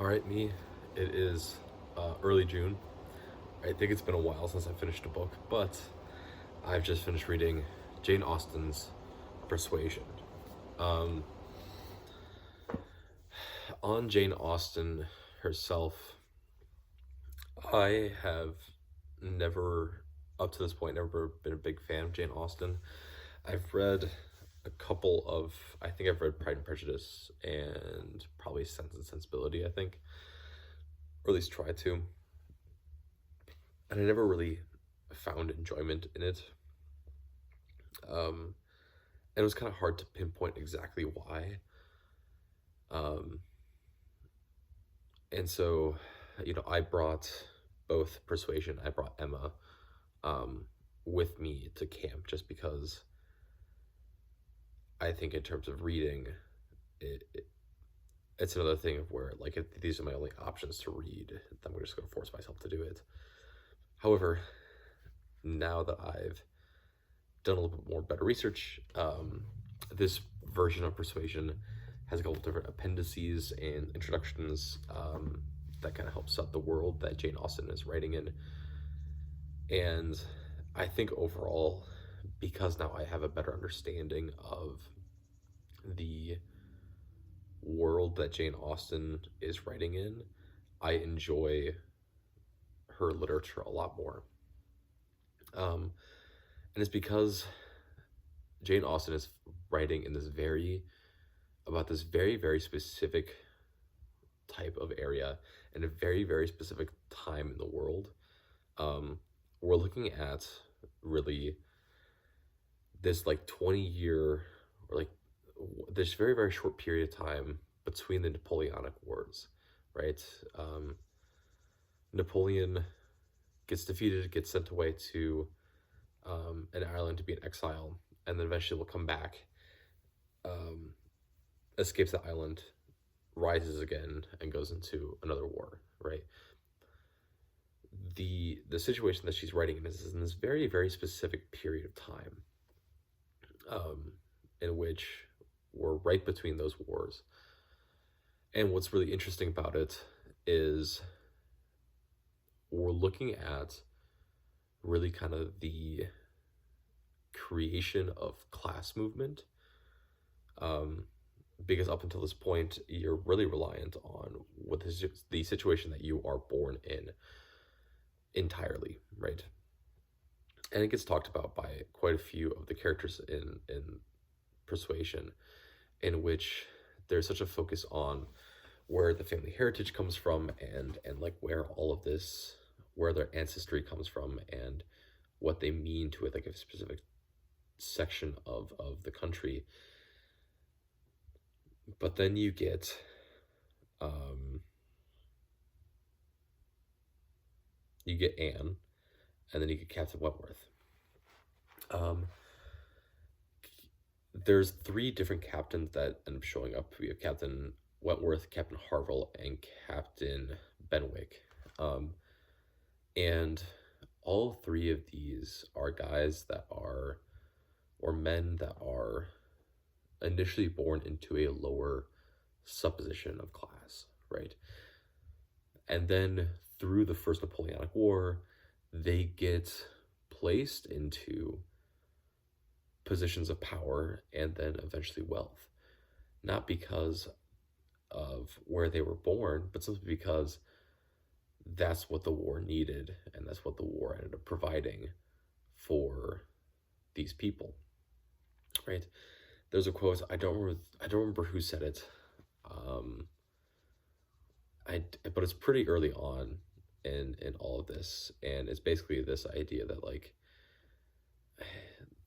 All right, me. It is early June. I think it's been a while since I finished a book, but I've just finished reading Jane Austen's Persuasion. Um, on Jane Austen herself, I have never, up to this point, never been a big fan of Jane Austen. I've read a couple of, I think I've read Pride and Prejudice and probably Sense and Sensibility, I think, or at least tried to. And I never really found enjoyment in it. Um, and it was kind of hard to pinpoint exactly why. Um, and so, I brought both Persuasion, I brought Emma with me to camp just because I think in terms of reading, it's another thing of where, like, if these are my only options to read, then I'm just going to force myself to do it. However, now that I've done a little bit more better research, this version of Persuasion has a couple different appendices and introductions that kind of help set the world that Jane Austen is writing in. And I think overall, because now I have a better understanding of the world that Jane Austen is writing in, I enjoy her literature a lot more. And it's because Jane Austen is writing in about this very, very specific type of area and a very, very specific time in the world. We're looking at really this like 20-year or like this very, very short period of time between the Napoleonic Wars, right? Napoleon gets defeated, gets sent away to an island to be in exile, and then eventually will come back, escapes the island, rises again, and goes into another war, right? The situation that she's writing in is in this very, very specific period of time, in which we're right between those wars. And what's really interesting about it is we're looking at really kind of the creation of class movement, because up until this point you're really reliant on what is the situation that you are born in entirely, right? And it gets talked about by quite a few of the characters in Persuasion, in which there's such a focus on where the family heritage comes from and like where all of this, where their ancestry comes from and what they mean to it, like a specific section of the country. But then you get Anne, and then you get Captain Wentworth. There's three different captains that end up showing up. We have Captain Wentworth, Captain Harville, and Captain Benwick. And all three of these are guys that are, or men that are initially born into a lower supposition of class, right? And then through the First Napoleonic War, they get placed into positions of power and then eventually wealth. Not because of where they were born, but simply because that's what the war needed, and that's what the war ended up providing for these people, right? There's a quote, I don't remember who said it, but it's pretty early on in all of this, and it's basically this idea that like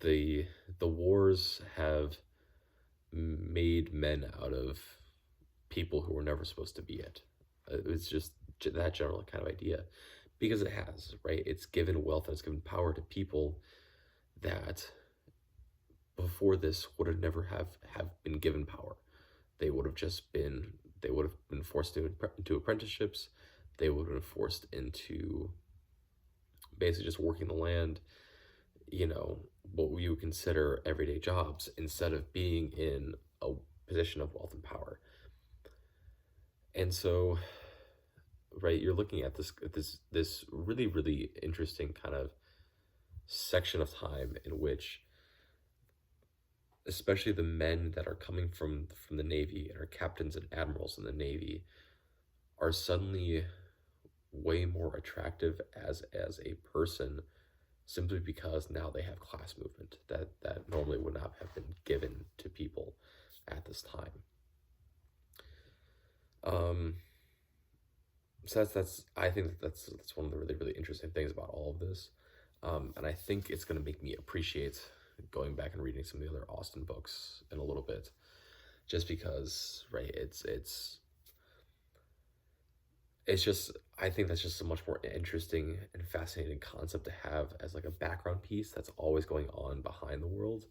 the wars have made men out of people who were never supposed to be it. It's just that general kind of idea, because it has, right? It's given wealth and it's given power to people that before this would have never have been given power. They would have been forced into apprenticeships. They would have been forced into basically just working the land, what we would consider everyday jobs, instead of being in a position of wealth and power. And so right? You're looking at this really, really interesting kind of section of time in which, especially the men that are coming from the Navy and are captains and admirals in the Navy, are suddenly way more attractive as a person, simply because now they have class movement that normally would not have been given to people at this time. So that's I think that's one of the really, really interesting things about all of this. And I think it's going to make me appreciate going back and reading some of the other Austen books in a little bit, just because, right, it's just, I think that's just a much more interesting and fascinating concept to have as like a background piece that's always going on behind the world,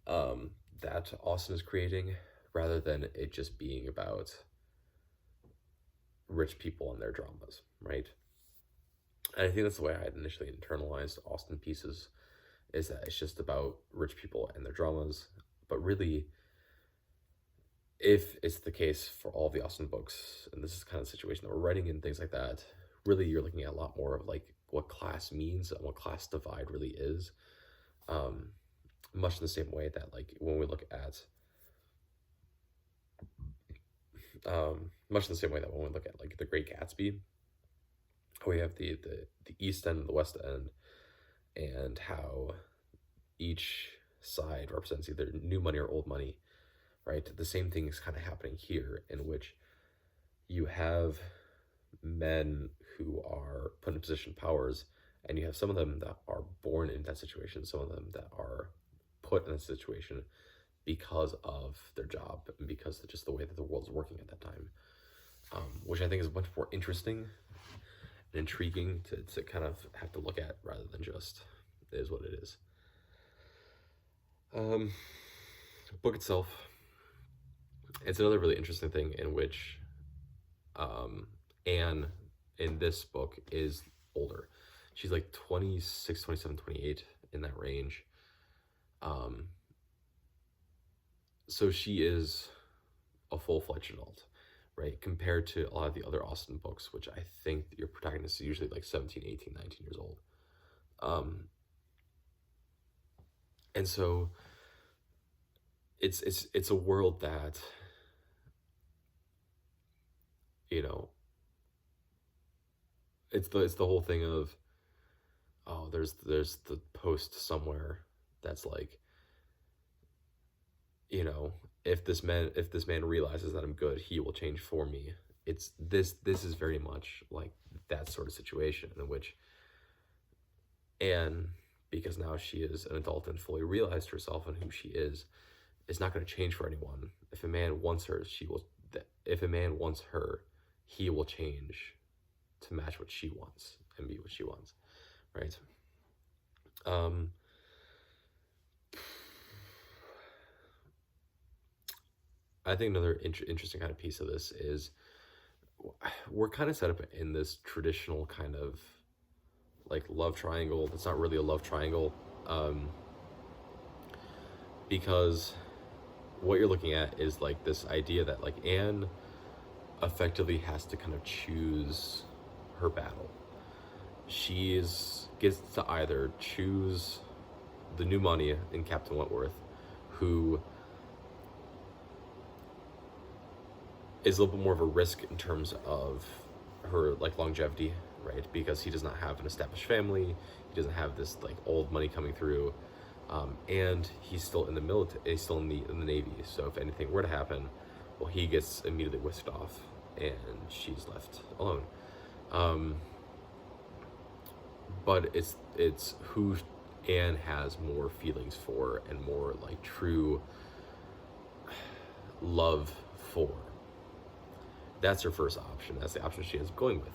that Austen is creating, rather than it just being about rich people and their dramas, right? And I think that's the way I had initially internalized Austen pieces, is that it's just about rich people and their dramas. But really, if it's the case for all the Austen books, and this is kind of the situation that we're writing in, things like that, really you're looking at a lot more of like what class means and what class divide really is. Much in the same way that, like, when we look at much in the same way that when we look at like The Great Gatsby, we have the East End and the West End, and how each side represents either new money or old money, right? The same thing is kind of happening here, in which you have men who are put in position of powers, and you have some of them that are born in that situation, some of them that are put in a situation because of their job and because of just the way that the world's working at that time, which I think is much more interesting and intriguing to kind of have to look at, rather than just it is what it is. Book itself, it's another really interesting thing in which Anne in this book is older. She's like 26, 27, 28, in that range. So she is a full-fledged adult, right? Compared to a lot of the other Austen books, which I think your protagonist is usually like 17, 18, 19 years old. And so it's a world that, you know, it's the whole thing of, oh, there's the post somewhere that's like, you know, if this man realizes that I'm good, he will change for me. It's this is very much like that sort of situation, in which Anne, because now she is an adult and fully realized herself and who she is not going to change for anyone. If a man wants her, if a man wants her, he will change to match what she wants and be what she wants, right? I think another interesting kind of piece of this is, we're kind of set up in this traditional kind of like love triangle that's not really a love triangle, because what you're looking at is like this idea that like Anne effectively has to kind of choose her battle. She gets to either choose the new money in Captain Wentworth, who is a little bit more of a risk in terms of her like longevity, right? Because he does not have an established family, he doesn't have this like old money coming through, and he's still in the military, he's still in the Navy. So if anything were to happen, well, he gets immediately whisked off, and she's left alone. But it's who Anne has more feelings for and more like true love for. That's her first option. That's the option she ends up going with.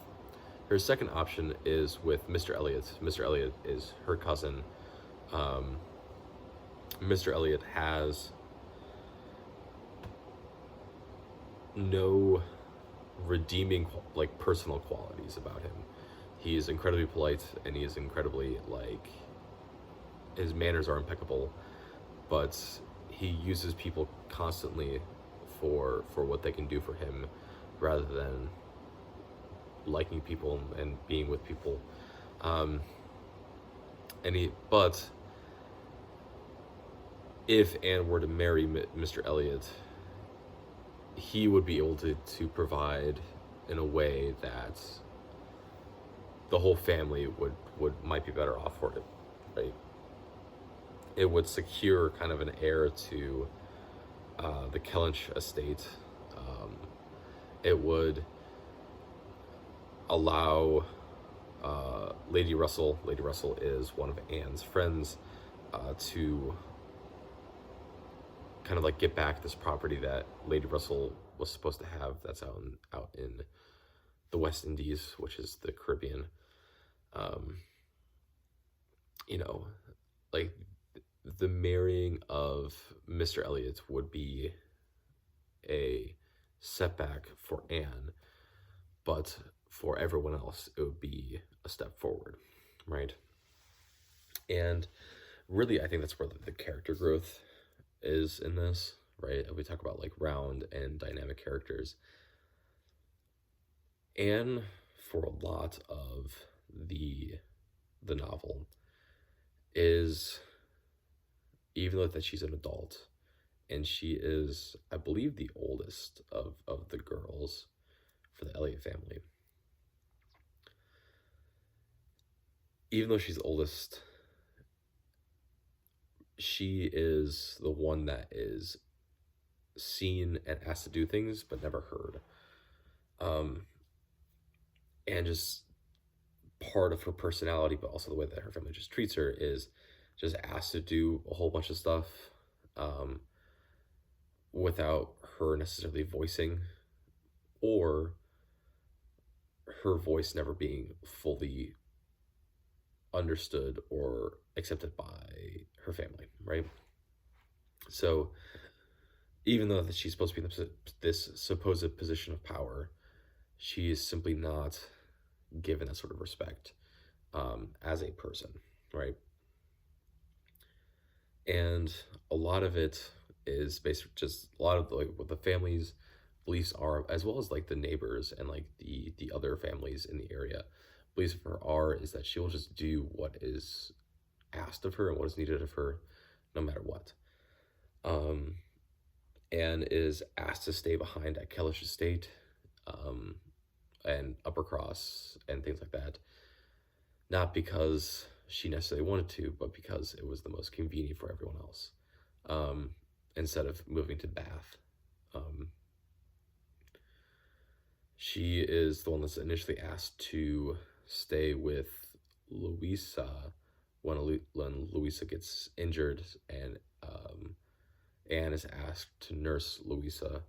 Her second option is with Mr. Elliot. Mr. Elliot is her cousin. Mr. Elliot has no redeeming like personal qualities about him. He is incredibly polite, and he is incredibly like, his manners are impeccable, but he uses people constantly for what they can do for him, rather than liking people and being with people. Um, but if Anne were to marry Mr. Elliot, he would be able to provide in a way that the whole family would might be better off for it, right? It would secure kind of an heir to the Kellynch estate. Um, it would allow Lady Russell. Lady Russell is one of Anne's friends, to kind of like get back this property that Lady Russell was supposed to have. That's out in the West Indies, which is the Caribbean. Um, you know, like the marrying of Mr. Elliot would be a setback for Anne, but for everyone else, it would be a step forward, right? And really, I think that's where the character growth is in this, right? We talk about like round and dynamic characters. Anne, for a lot of the novel, is, even though that she's an adult, and she is, I believe, the oldest of the girls for the Elliot family. Even though she's the oldest, she is the one that is seen and asked to do things but never heard. And just part of her personality, but also the way that her family just treats her, is just asked to do a whole bunch of stuff, without her necessarily voicing, or her voice never being fully understood or accepted by her family, right? So even though that she's supposed to be in this supposed position of power, she is simply not given that sort of respect, as a person, right? And a lot of it is based just a lot of like what the family's beliefs are, as well as like the neighbors and like the other families in the area. Beliefs of her are is that she will just do what is asked of her and what is needed of her, no matter what. And is asked to stay behind at Kellynch Estate, and Uppercross and things like that, not because she necessarily wanted to, but because it was the most convenient for everyone else, instead of moving to Bath. She is the one that's initially asked to stay with Louisa when Louisa gets injured, and Anne is asked to nurse Louisa.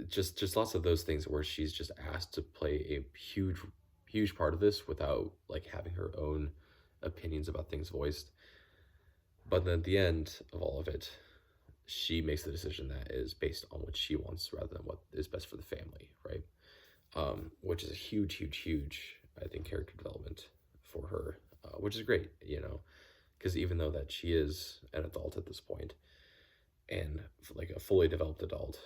Just lots of those things where she's just asked to play a huge part of this without like having her own opinions about things voiced. But then at the end of all of it, she makes the decision that is based on what she wants rather than what is best for the family, right? Which is a huge, I think, character development for her, which is great, because even though that she is an adult at this point, and like a fully developed adult,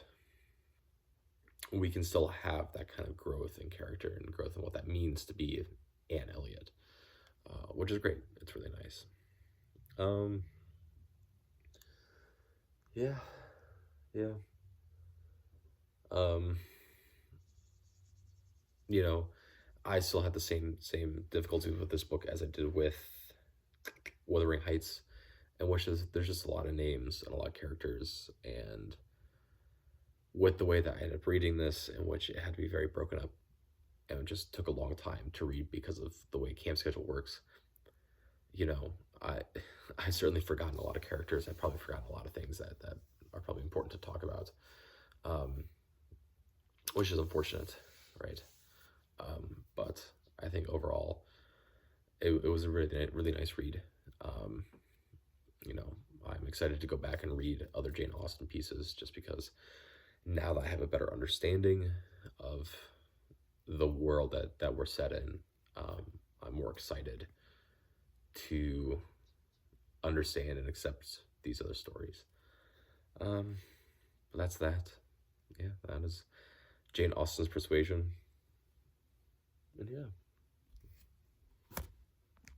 we can still have that kind of growth in character and growth in what that means to be Anne Elliot, which is great. It's really nice. Yeah, yeah. Um, I still had the same difficulties with this book as I did with Wuthering Heights, and which is there's just a lot of names and a lot of characters, and with the way that I ended up reading this, in which it had to be very broken up, and it just took a long time to read because of the way camp schedule works. I certainly forgotten a lot of characters. I probably forgotten a lot of things that are probably important to talk about, which is unfortunate, right? But I think overall, it was a really nice read. I'm excited to go back and read other Jane Austen pieces, just because now that I have a better understanding of the world that we're set in, I'm more excited to understand and accept these other stories. But that's that. Yeah, that is Jane Austen's Persuasion. And yeah.